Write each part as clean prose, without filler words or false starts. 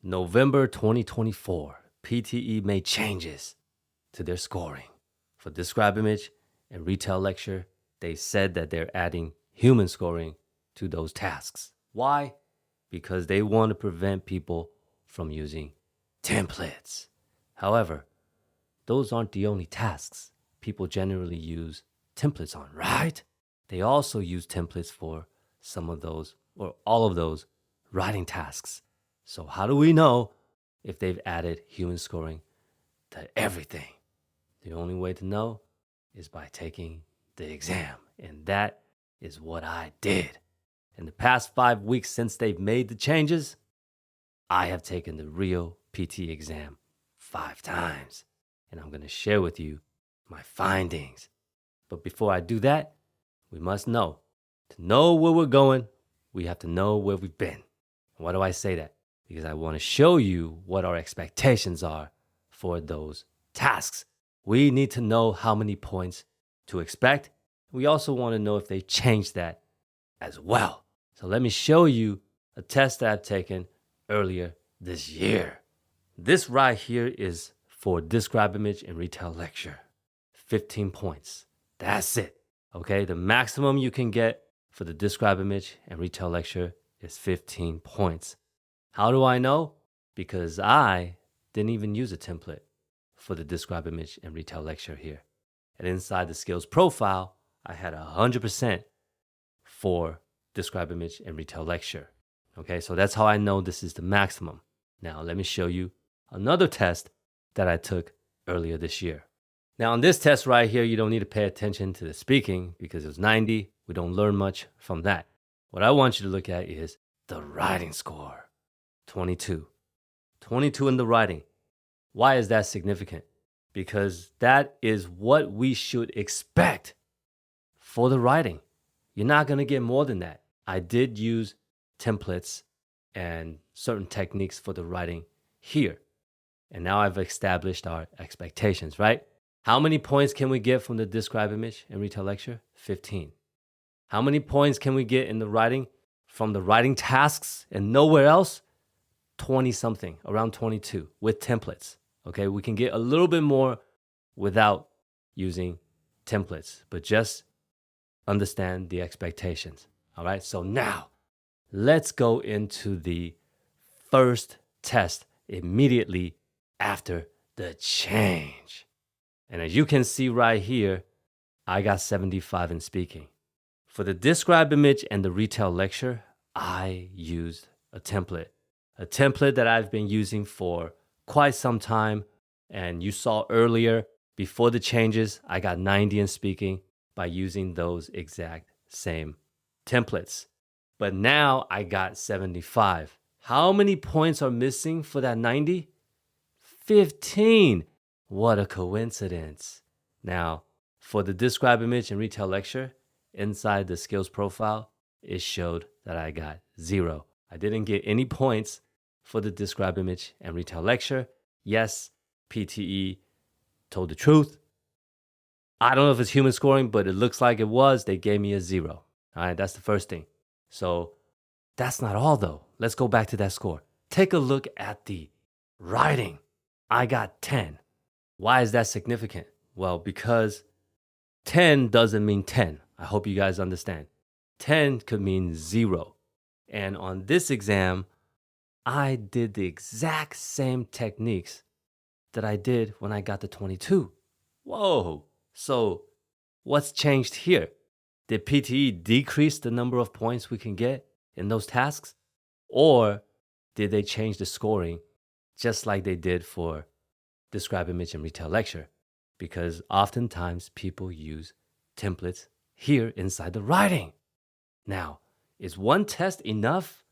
November 2024, PTE made changes to their scoring. For describe image and retell lecture, they said that they're adding human scoring to those tasks. Why? Because they want to prevent people from using templates. However, those aren't the only tasks people generally use templates on, right? They also use templates for some of those or all of those writing tasks. So how do we know if they've added human scoring to everything? The only way to know is by taking the exam. And that is what I did. In the past 5 weeks since they've made the changes, I have taken the real PT exam 5 times. And I'm going to share with you my findings. But before I do that, we must know. To know where we're going, we have to know where we've been. Why do I say that? Because I want to show you what our expectations are for those tasks. We need to know how many points to expect. We also want to know if they changed that as well. So let me show you a test that I've taken earlier this year. This right here is for describe image and retell lecture. 15 points. That's it. Okay, the maximum you can get for the describe image and retell lecture is 15 points. How do I know? Because I didn't even use a template for the describe image and retell lecture here. And inside the skills profile, I had 100% for describe image and retell lecture. Okay, so that's how I know this is the maximum. Now, let me show you another test that I took earlier this year. Now, on this test right here, you don't need to pay attention to the speaking because it was 90. We don't learn much from that. What I want you to look at is the writing score, 22. 22 in the writing. Why is that significant? Because that is what we should expect for the writing. You're not going to get more than that. I did use templates and certain techniques for the writing here. And now I've established our expectations, right? How many points can we get from the describe image and retell lecture? 15. How many points can we get in the writing from the writing tasks and nowhere else? 20 something, around 22 with templates. Okay, we can get a little bit more without using templates, but just understand the expectations. All right, so now let's go into the first test immediately after the change. And as you can see right here, I got 75 in speaking. For the describe image and the retell lecture, I used a template that I've been using for quite some time. And you saw earlier, before the changes, I got 90 in speaking by using those exact same templates. But now I got 75. How many points are missing for that 90? 15. What a coincidence. Now, for the describe image and retell lecture, inside the skills profile, it showed that I got 0. I didn't get any points for the describe image and retell lecture. Yes, PTE told the truth. I don't know if it's human scoring, but it looks like it was. They gave me a 0. All right, that's the first thing. So that's not all, though. Let's go back to that score. Take a look at the writing. I got 10. Why is that significant? Well, because 10 doesn't mean 10. I hope you guys understand. 10 could mean 0. And on this exam, I did the exact same techniques that I did when I got the 22. Whoa. So what's changed here? Did PTE decrease the number of points we can get in those tasks? Or did they change the scoring just like they did for describe image and retell lecture? Because oftentimes people use templates here inside the writing. Now, is one test enough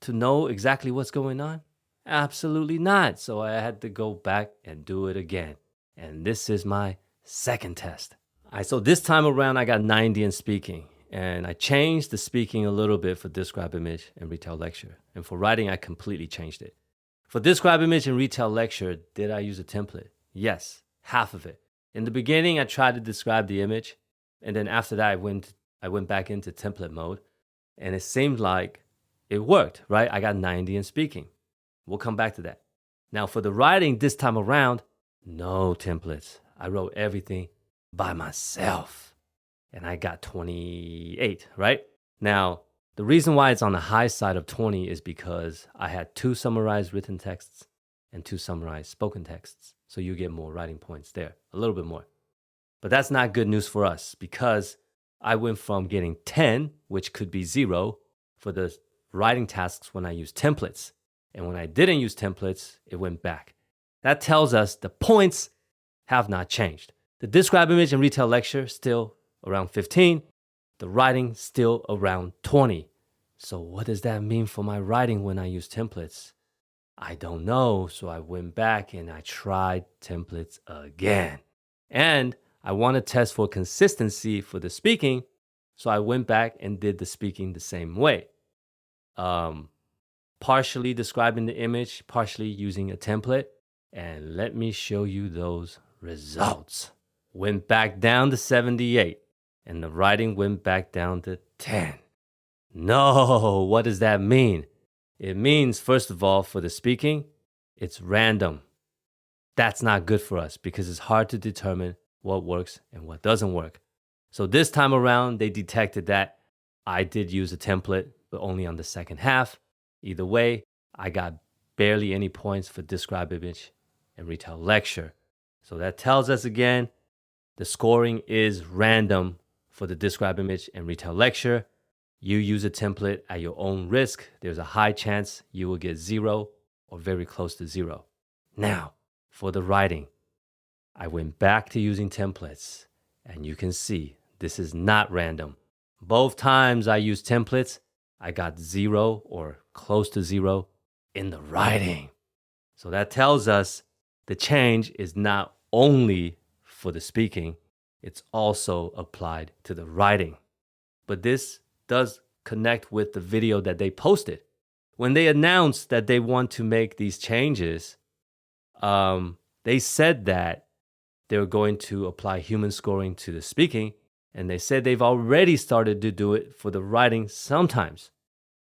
to know exactly what's going on? Absolutely not. So I had to go back and do it again. And this is my second test. So this time around, I got 90 in speaking. And I changed the speaking a little bit for describe image and retell lecture. And for writing, I completely changed it. For describe image and retell lecture, did I use a template? Yes, half of it. In the beginning, I tried to describe the image. And then after that, I went back into template mode. And it seemed like it worked, right? I got 90 in speaking. We'll come back to that. Now, for the writing this time around, no templates. I wrote everything by myself. And I got 28, right? Now, the reason why it's on the high side of 20 is because I had 2 summarized written texts and 2 summarized spoken texts. So you get more writing points there, a little bit more. But that's not good news for us because I went from getting 10, which could be 0, for the writing tasks when I used templates. And when I didn't use templates, it went back. That tells us the points have not changed. The describe image and retell lecture still around 15. The writing still around 20. So what does that mean for my writing when I use templates? I don't know. So I went back and I tried templates again. And I want to test for consistency for the speaking. So I went back and did the speaking the same way. Partially describing the image, partially using a template. And let me show you those results. Went back down to 78. And the writing went back down to 10. No, what does that mean? It means, first of all, for the speaking, it's random. That's not good for us because it's hard to determine what works and what doesn't work. So this time around, they detected that I did use a template, but only on the second half. Either way, I got barely any points for describe image and retell lecture. So that tells us again, the scoring is random for the describe image and retell lecture. You use a template at your own risk. There's a high chance you will get 0 or very close to 0. Now, for the writing, I went back to using templates, and you can see this is not random. Both times I used templates, I got 0 or close to 0 in the writing. So that tells us the change is not only for the speaking, it's also applied to the writing. But this does connect with the video that they posted. When they announced that they want to make these changes, they said that they were going to apply human scoring to the speaking, and they said they've already started to do it for the writing sometimes.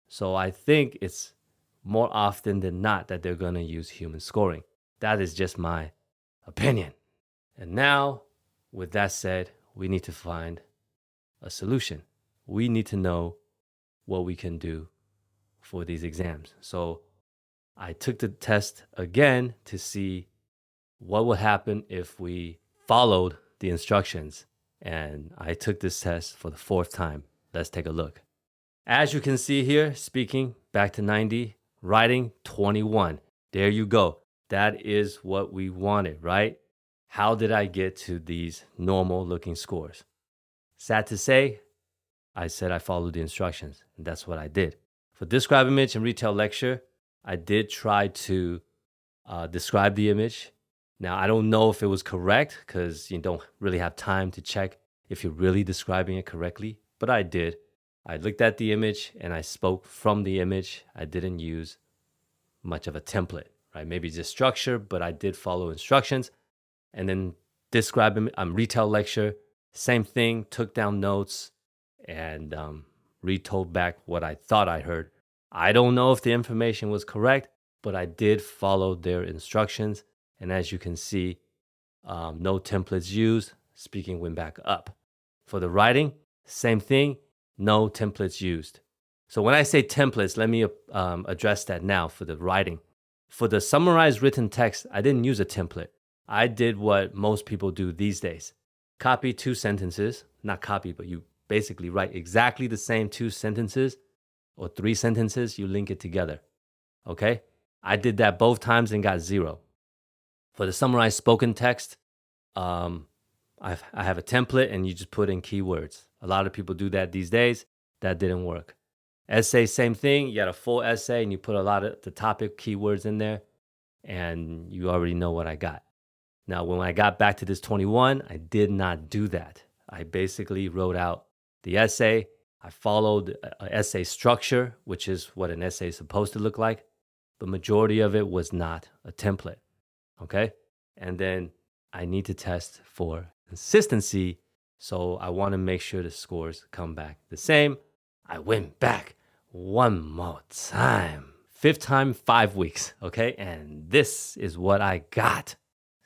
So I think it's more often than not that they're going to use human scoring. That is just my opinion. And now, with that said, we need to find a solution. We need to know what we can do for these exams. So I took the test again to see what would happen if we followed the instructions. And I took this test for the 4th time. Let's take a look. As you can see here, speaking back to 90, writing 21. There you go. That is what we wanted, right? How did I get to these normal looking scores? Sad to say, I said I followed the instructions, and that's what I did. For describe image and retell lecture, I did try to describe the image. Now, I don't know if it was correct because you don't really have time to check if you're really describing it correctly, but I did. I looked at the image and I spoke from the image. I didn't use much of a template, right? Maybe just structure, but I did follow instructions. And then describe retell lecture, same thing, took down notes and retold back what I thought I heard. I don't know if the information was correct, but I did follow their instructions. And as you can see, no templates used, speaking went back up. For the writing, same thing, no templates used. So when I say templates, let me address that now for the writing. For the summarized written text, I didn't use a template. I did what most people do these days. Copy 2 sentences, not copy, but you basically write exactly the same 2 sentences or 3 sentences, you link it together, okay? I did that both times and got 0. For the summarized spoken text, I have a template and you just put in keywords. A lot of people do that these days. That didn't work. Essay, same thing. You got a full essay and you put a lot of the topic keywords in there and you already know what I got. Now, when I got back to this 21, I did not do that. I basically wrote out the essay. I followed an essay structure, which is what an essay is supposed to look like. But majority of it was not a template, okay? And then I need to test for consistency. So I want to make sure the scores come back the same. I went back one more time. Fifth time, 5 weeks, okay? And this is what I got.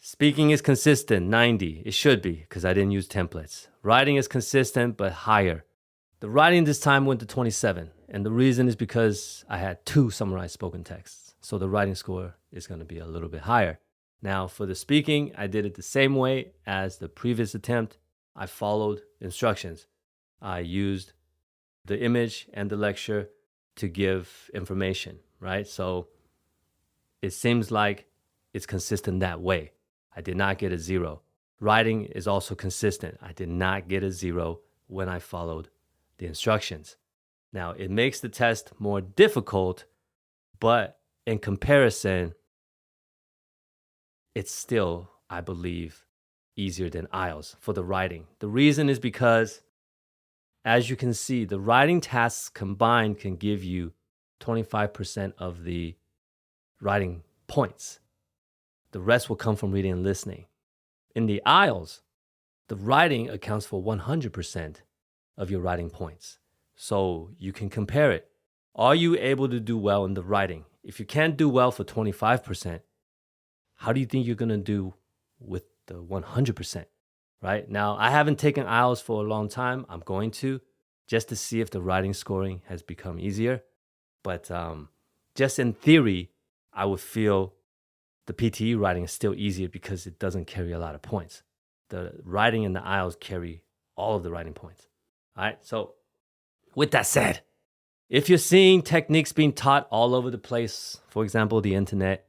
Speaking is consistent, 90. It should be, because I didn't use templates. Writing is consistent, but higher. The writing this time went to 27. And the reason is because I had 2 summarized spoken texts. So the writing score is going to be a little bit higher. Now, for the speaking, I did it the same way as the previous attempt. I followed instructions. I used the image and the lecture to give information, right? So it seems like it's consistent that way. I did not get a 0. Writing is also consistent. I did not get a 0 when I followed the instructions. Now, it makes the test more difficult, but in comparison, it's still, I believe, easier than IELTS for the writing. The reason is because, as you can see, the writing tasks combined can give you 25% of the writing points. The rest will come from reading and listening. In the IELTS, the writing accounts for 100% of your writing points. So you can compare it. Are you able to do well in the writing? If you can't do well for 25%, how do you think you're going to do with the 100%? Right? Now, I haven't taken IELTS for a long time. I'm going to, just to see if the writing scoring has become easier. But just in theory, I would feel the PTE writing is still easier because it doesn't carry a lot of points. The writing and the IELTS carry all of the writing points. All right, so with that said, if you're seeing techniques being taught all over the place, for example, the internet,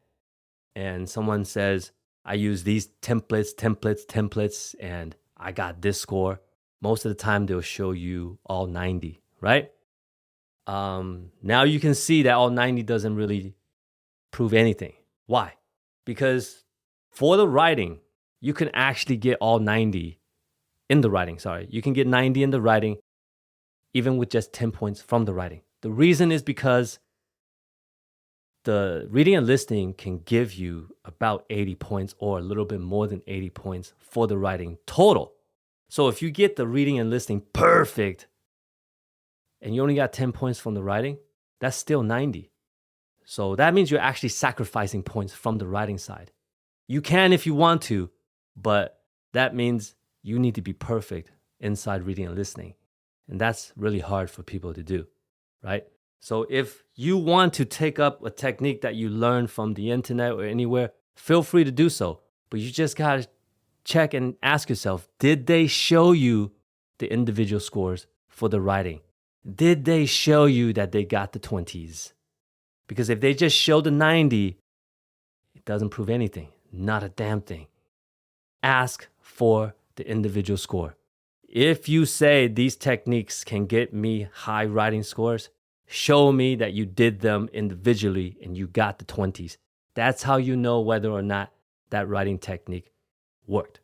and someone says, I use these templates, and I got this score, most of the time they'll show you all 90, right? Now you can see that all 90 doesn't really prove anything. Why? Because for the writing, you can actually get all 90 in the writing, You can get 90 in the writing, even with just 10 points from the writing. The reason is because the reading and listening can give you about 80 points or a little bit more than 80 points for the writing total. So if you get the reading and listening perfect and you only got 10 points from the writing, that's still 90. So that means you're actually sacrificing points from the writing side. You can if you want to, but that means you need to be perfect inside reading and listening. And that's really hard for people to do, right? So if you want to take up a technique that you learned from the internet or anywhere, feel free to do so. But you just got to check and ask yourself, did they show you the individual scores for the writing? Did they show you that they got the 20s? Because if they just show the 90, it doesn't prove anything, not a damn thing. Ask for the individual score. If you say these techniques can get me high writing scores, show me that you did them individually and you got the 20s. That's how you know whether or not that writing technique worked.